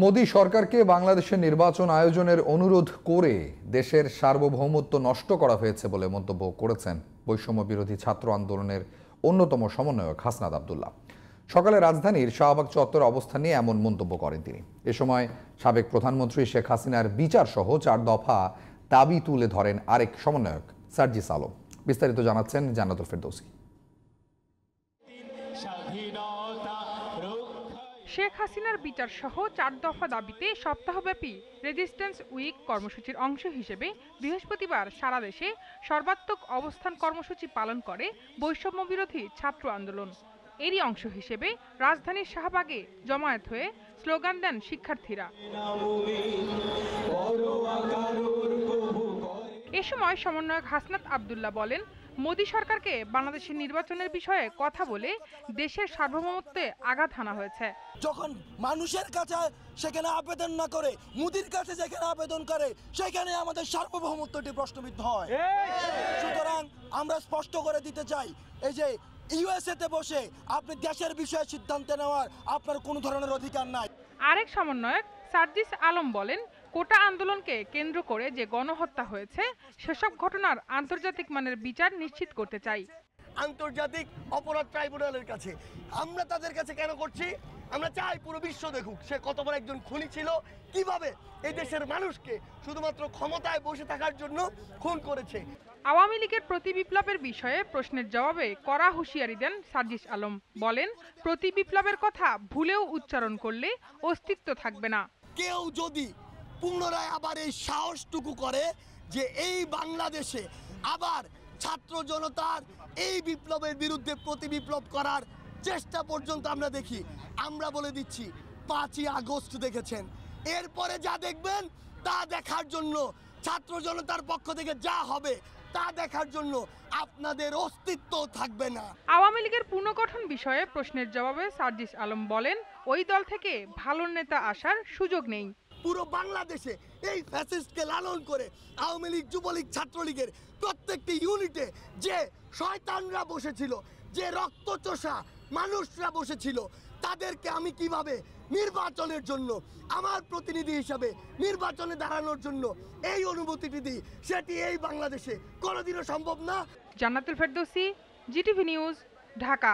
মোদি সরকারকে বাংলাদেশের নির্বাচন আয়োজনের অনুরোধ করে দেশের সার্বভৌমত্ব নষ্ট করা হয়েছে বলে মন্তব্য করেছেন বৈষম্য বিরোধী ছাত্র আন্দোলনের অন্যতম সমন্বয়ক হাসনাত আব্দুল্লাহ। সকালে রাজধানীর শাহবাগ চত্বরে অবস্থান নিয়ে এমন মন্তব্য করেন তিনি। এ সময় সাবেক প্রধানমন্ত্রী শেখ হাসিনার বিচার সহ 4 দফা দাবি তুলে ধরেন আরেক সমন্বয়ক সার্জিস আলম। বিস্তারিত জানাচ্ছেন জান্নাতুল ফেরদৌসী। শেখ হাসিনার বিচার সহ 4 দফা দাবিতে সপ্তাহব্যাপী রেজিস্ট্যান্স উইক কর্মসূচির অংশ হিসেবে বৃহস্পতিবার সারা দেশে সর্বাত্মক অবস্থান কর্মসূচি পালন করে বৈষম্য বিরোধী ছাত্র আন্দোলন। এরই অংশ হিসেবে রাজধানীর শাহবাগে জমায়েত হয়ে স্লোগান দেন শিক্ষার্থীরা। এ সময় সমন্বয়ক হাসনাত আব্দুল্লাহ বলেন, মোদি সরকারকে বাংলাদেশের নির্বাচনের বিষয়ে কথা বলে দেশের সার্বভৌমত্বে আঘাত হানা হয়েছে। যখন মানুষের কাছে সেখানে আবেদন না করে মোদির কাছে যেখানে আবেদন করে সেখানে আমাদের সার্বভৌমত্বটি প্রশ্নবিদ্ধ হয়। সুতরাং আমরা স্পষ্ট করে দিতে চাই, এই যে ইউএসএতে বসে আপনি দেশের বিষয়ে সিদ্ধান্ত নেওয়ার আপনার কোনো ধরনের অধিকার নাই। আরেক সমন্বয়ক সার্জিস আলম বলেন, কোটা আন্দোলনকে কেন্দ্র করে যে গণহত্যা হয়েছে সেসব ঘটনার আন্তর্জাতিক মানের বিচার নিশ্চিত করতে চাই। আন্তর্জাতিক অপরাধ ট্রাইব্যুনালের কাছে আমরা তাদের কাছে কেন করছি? আমরা চাই পুরো বিশ্ব দেখুক সে কত বড় একজন খুনি ছিল, কিভাবে এই দেশের মানুষকে শুধুমাত্র ক্ষমতায় বসে থাকার জন্য খুন করেছে। আওয়ামী লীগের প্রতি বিপ্লবের বিষয়ে প্রশ্নের জবাবে কড়া হুঁশিয়ারি দেন সার্জিস আলম। বলেন, প্রতি বিপ্লবের কথা ভুলেও উচ্চারণ করলে অস্তিত্ব থাকবে না। কেউ যদি পুনরায় আবার এই সাহসটুকু করে যে এই বাংলাদেশে আবার ছাত্র জনতার এই বিপ্লবের বিরুদ্ধে প্রতি বিপ্লব করার চেষ্টা পর্যন্ত আমরা দেখি, আমরা বলে দিচ্ছি 5ই আগস্ট দেখেছেন, এরপরে যা দেখবেন তা দেখার জন্য ছাত্র জনতার পক্ষ থেকে যা হবে তা দেখার জন্য আপনাদের অস্তিত্ব থাকবে না। আওয়ামী লীগের পুনর্গঠন বিষয়ে প্রশ্নের জবাবে সার্জিস আলম বলেন, ওই দল থেকে ভালো নেতা আসার সুযোগ নেই। পুরো বাংলাদেশে এই ফ্যাসিস্টকে লালন করে আওয়ামী লীগ, যুবলীগ, ছাত্রলীগের প্রত্যেকটি ইউনিটে যে শয়তানরা বসেছিল, যে রক্তচোষা মানুষরা বসেছিল, তাদেরকে আমি কিভাবে নির্বাচনের জন্য আমার প্রতিনিধি হিসাবে নির্বাচনে দাঁড়ানোর জন্য এই অনুমতিটি দিই, সেটি এই বাংলাদেশে কোনোদিনও সম্ভব না। জান্নাতুল ফেরদৌসী, জিটিভি নিউজ, ঢাকা।